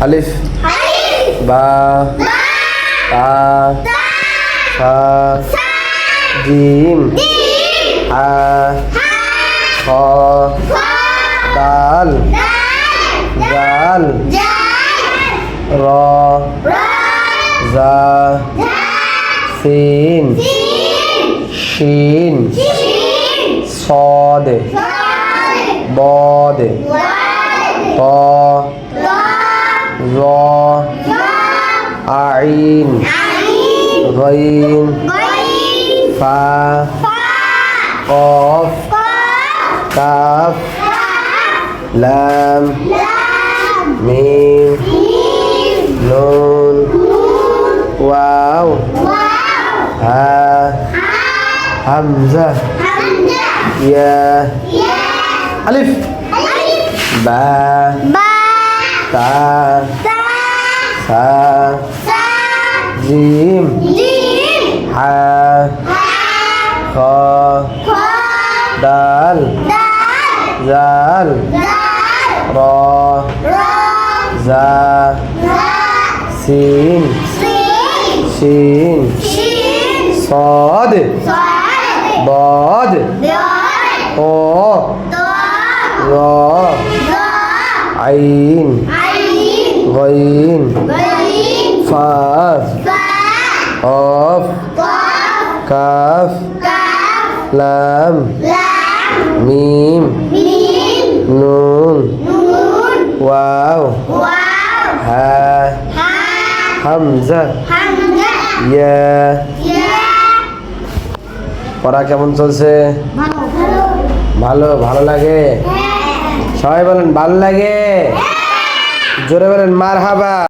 আলিফ বা তা সা জিম হা খ দাল জাল র জা সিন শিন صاد ضاد طا ظا عين غين فا قاف كاف لام ميم نون واو ها همزة يا ألف با تا سا جيم حا خا دال زال را زا سين شين صاد ضاد طا را عين غين فا قاف كاف لام ميم نون واو ها হামজা ইয়া। পড়া কেমন চলছে? ভালো ভালো লাগে? সবাই বলেন ভালো লাগে, জোরে বলেন মারহাবা।